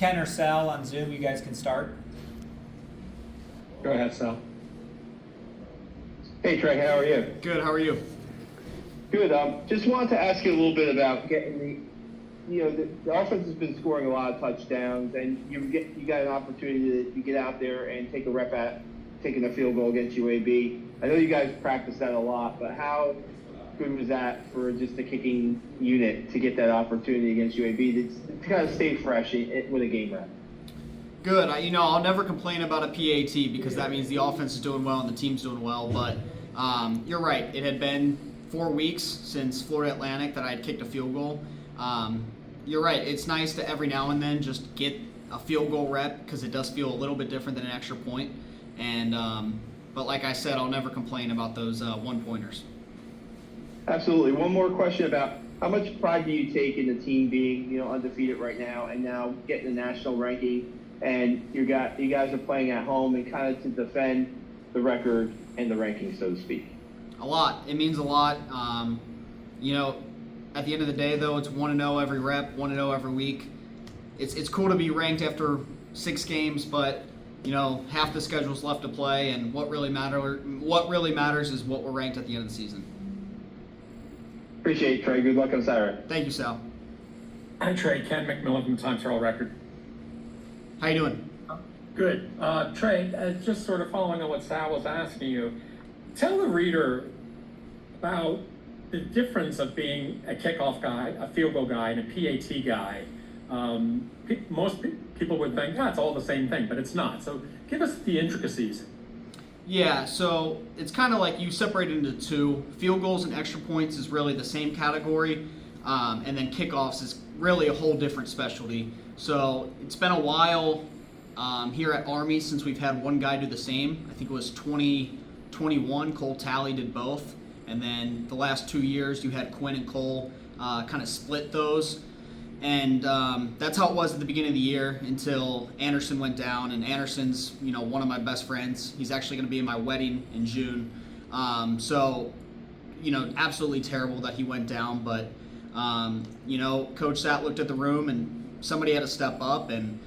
Ken or Sal on Zoom, you guys can start. Go ahead, Sal. Hey Trey, how are you? Good. How are you? Good. Just wanted to ask you a little bit about getting the offense has been scoring a lot of touchdowns, and you got an opportunity to get out there and take a rep at taking a field goal against UAB. I know you guys practice that a lot, but how good was that for just the kicking unit to get that opportunity against UAB to kind of stay fresh with a game rep? Good. I'll never complain about a PAT because that means the offense is doing well and the team's doing well. But you're right. It had been 4 weeks since Florida Atlantic that I had kicked a field goal. You're right. It's nice to every now and then just get a field goal rep because it does feel a little bit different than an extra point. And but like I said, I'll never complain about those one-pointers. Absolutely. One more question about how much pride do you take in the team being undefeated right now and now getting the national ranking, and you guys are playing at home and kind of to defend the record and the ranking, so to speak? A lot. It means a lot. At the end of the day, though, it's 1-0 every rep, 1-0 every week. It's cool to be ranked after 6 games, but half the schedule's left to play, and what really matters is what we're ranked at the end of the season. Appreciate it, Trey. Good luck on Saturday. Thank you, Sal. Hi, Trey. Ken McMillan from Times Herald Record. How you doing? Good. Trey, just sort of following on what Sal was asking you, tell the reader about the difference of being a kickoff guy, a field goal guy, and a PAT guy. Most people would think, it's all the same thing, but it's not. So give us the intricacies. Yeah, so it's kind of like you separate it into 2. Field goals and extra points is really the same category, and then kickoffs is really a whole different specialty. So it's been a while here at Army since we've had one guy do the same. I think it was 2021, Cole Talley did both. And then the last 2 years, you had Quinn and Cole kind of split those. And that's how it was at the beginning of the year until Anderson went down. And Anderson's, one of my best friends. He's actually going to be in my wedding in June. So, absolutely terrible that he went down. But, Coach Sat looked at the room and somebody had to step up. And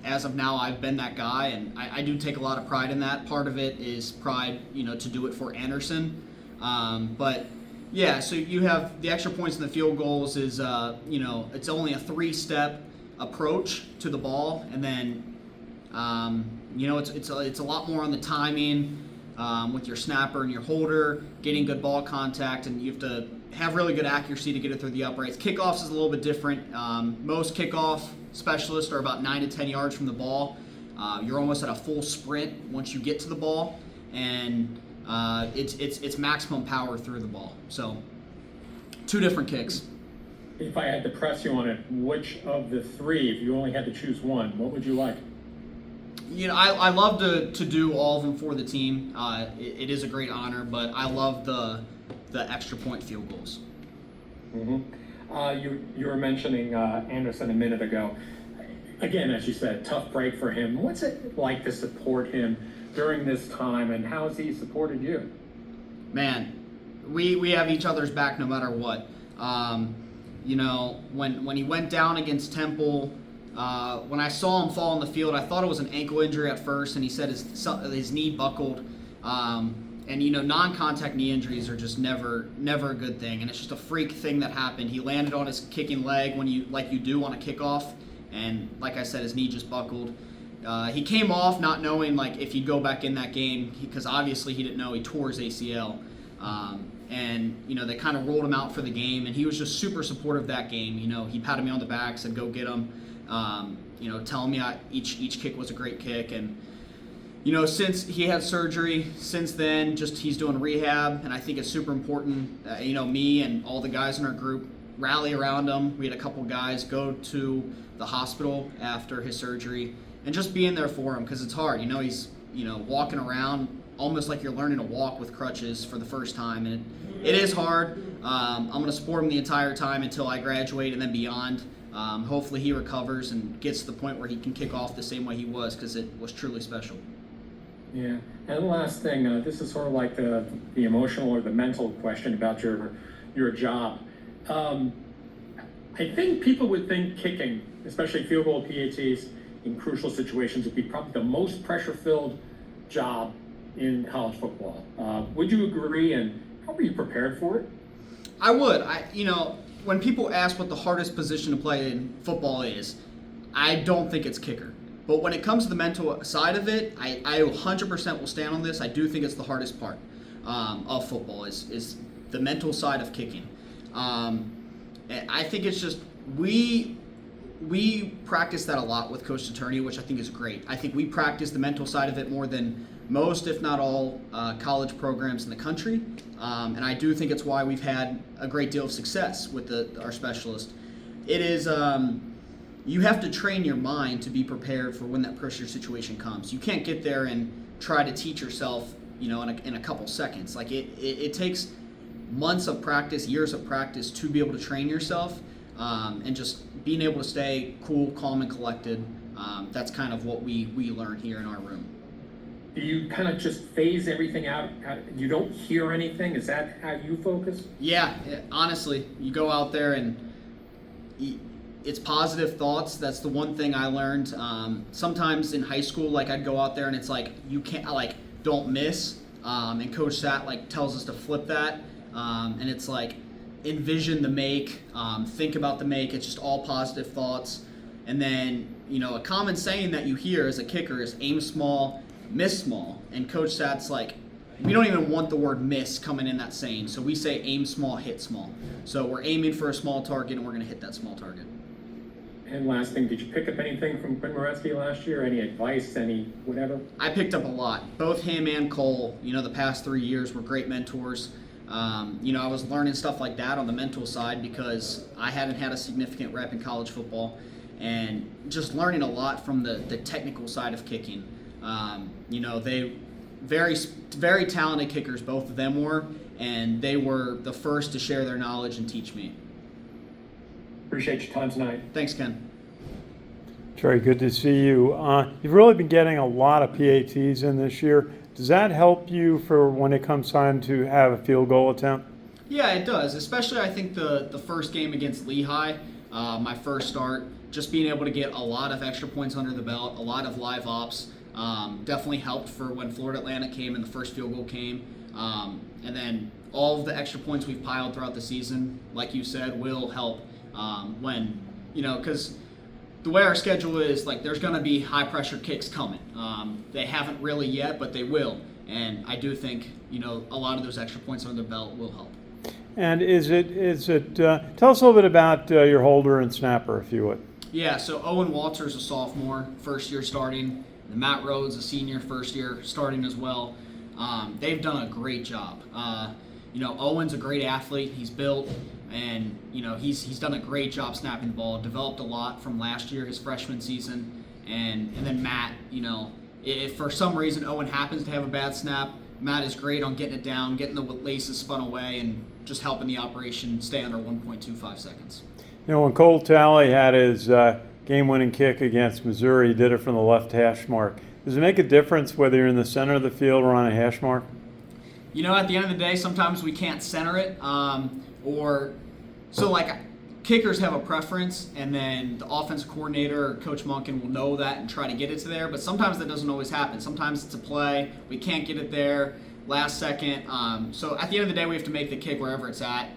as of now, I've been that guy. And I do take a lot of pride in that. Part of it is pride, to do it for Anderson. But yeah, so you have the extra points and the field goals is, it's only a 3-step approach to the ball. And then, it's a lot more on the timing with your snapper and your holder, getting good ball contact, and you have to have really good accuracy to get it through the uprights. Kickoffs is a little bit different. Most kickoff specialists are about 9 to 10 yards from the ball. You're almost at a full sprint once you get to the ball. And it's maximum power through the ball. So 2 different kicks. If I had to press you on it, which of the 3, if you only had to choose one, what would you like? I love to do all of them for the team. It is a great honor, but I love the extra point field goals. Mm-hmm. You were mentioning Anderson a minute ago. Again, as you said, tough break for him. What's it like to support him during this time, and how has he supported you? Man, we have each other's back no matter what. When he went down against Temple, when I saw him fall on the field, I thought it was an ankle injury at first, and he said his knee buckled. Non-contact knee injuries are just never a good thing, and it's just a freak thing that happened. He landed on his kicking leg like you do on a kickoff, and like I said, his knee just buckled. He came off not knowing if he'd go back in that game because obviously he didn't know he tore his ACL. They kind of rolled him out for the game, and he was just super supportive that game. He patted me on the back, said go get him. Telling me each kick was a great kick, and since he had surgery, since then he's doing rehab, and I think it's super important. Me and all the guys in our group rally around him. We had a couple guys go to the hospital after his surgery. And just being there for him because it's hard. He's walking around almost like you're learning to walk with crutches for the first time, and it is hard. I'm going to support him the entire time until I graduate and then beyond. Hopefully he recovers and gets to the point where he can kick off the same way he was because it was truly special. Yeah, and the last thing, this is sort of like the emotional or the mental question about your job. I think people would think kicking especially field goal PATs in crucial situations, would be probably the most pressure-filled job in college football. Would you agree, and how were you prepared for it? I would. When people ask what the hardest position to play in football is, I don't think it's kicker. But when it comes to the mental side of it, I 100% will stand on this. I do think it's the hardest part of football is the mental side of kicking. I think it's just we practice that a lot with Coach Attorney, which I think is great. I think we practice the mental side of it more than most, if not all, college programs in the country. And I do think it's why we've had a great deal of success with our specialist. It is, you have to train your mind to be prepared for when that pressure situation comes. You can't get there and try to teach yourself, in a couple seconds. Like it takes months of practice, years of practice to be able to train yourself, and just being able to stay cool, calm, and collected. That's kind of what we learn here in our room. Do you kind of just phase everything out? You don't hear anything? Is that how you focus? Yeah, honestly, you go out there and it's positive thoughts. That's the one thing I learned. Sometimes in high school, I'd go out there and it's you can't, don't miss. And Coach Sat, tells us to flip that. And it's envision the make, think about the make. It's just all positive thoughts. And then, a common saying that you hear as a kicker is aim small, miss small. And Coach Sat's we don't even want the word miss coming in that saying. So we say aim small, hit small. So we're aiming for a small target and we're going to hit that small target. And last thing, did you pick up anything from Quinn Moretzky last year? Any advice, any whatever? I picked up a lot. Both him and Cole, the past 3 years were great mentors. I was learning stuff like that on the mental side because I hadn't had a significant rep in college football, and just learning a lot from the technical side of kicking. They very, very talented kickers, both of them were, and they were the first to share their knowledge and teach me. Appreciate your time tonight. Thanks, Ken. Trey, good to see you. You've really been getting a lot of PATs in this year. Does that help you for when it comes time to have a field goal attempt? Yeah, it does. Especially, I think the first game against Lehigh, my first start, just being able to get a lot of extra points under the belt, a lot of live ops, definitely helped for when Florida Atlantic came and the first field goal came. And then all of the extra points we've piled throughout the season, like you said, will help when, because the way our schedule is, there's going to be high-pressure kicks coming. They haven't really yet, but they will. And I do think, a lot of those extra points under the belt will help. And tell us a little bit about your holder and snapper, if you would. Yeah, so Owen Walter's a sophomore, first year starting. And Matt Rhodes, a senior, first year starting as well. They've done a great job. Owen's a great athlete. He's built. And, he's done a great job snapping the ball, developed a lot from last year, his freshman season. And then Matt, if for some reason Owen happens to have a bad snap, Matt is great on getting it down, getting the laces spun away, and just helping the operation stay under 1.25 seconds. When Cole Talley had his game-winning kick against Missouri, he did it from the left hash mark. Does it make a difference whether you're in the center of the field or on a hash mark? At the end of the day, sometimes we can't center it. Kickers have a preference, and then the offensive coordinator or Coach Monken will know that and try to get it to there, but sometimes that doesn't always happen. Sometimes it's a play, we can't get it there last second. So at the end of the day, we have to make the kick wherever it's at.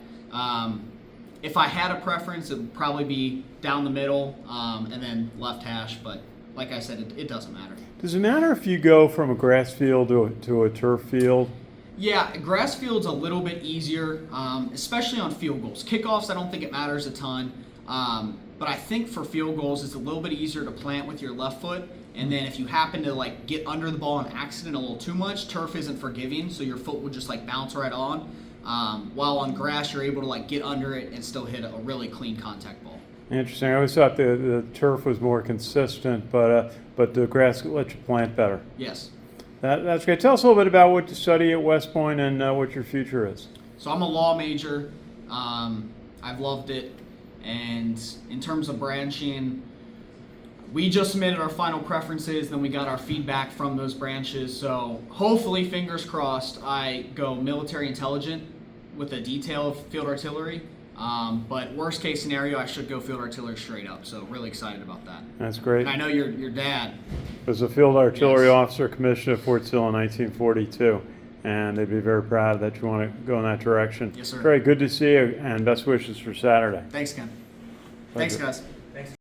If I had a preference, it would probably be down the middle and then left hash, but like I said, it doesn't matter. Does it matter if you go from a grass field to a turf field? Yeah, grass field's a little bit easier, especially on field goals. Kickoffs, I don't think it matters a ton, but I think for field goals, it's a little bit easier to plant with your left foot, and then if you happen to get under the ball on accident a little too much, turf isn't forgiving, so your foot would just bounce right on, while on grass, you're able to get under it and still hit a really clean contact ball. Interesting. I always thought the turf was more consistent, but the grass lets you plant better. Yes. That's great. Tell us a little bit about what you study at West Point and what your future is. So I'm a law major. I've loved it. And in terms of branching, we just submitted our final preferences, then we got our feedback from those branches. So hopefully, fingers crossed, I go military intelligence with a detail of field artillery. But worst case scenario, I should go field artillery straight up. So really excited about that. That's great. And I know your dad. Was a field artillery Yes. officer commissioned at Fort Sill in 1942, and they'd be very proud that you want to go in that direction. Yes, sir. Trey, good to see you, and best wishes for Saturday. Thanks, Ken. Thanks, Pleasure. guys.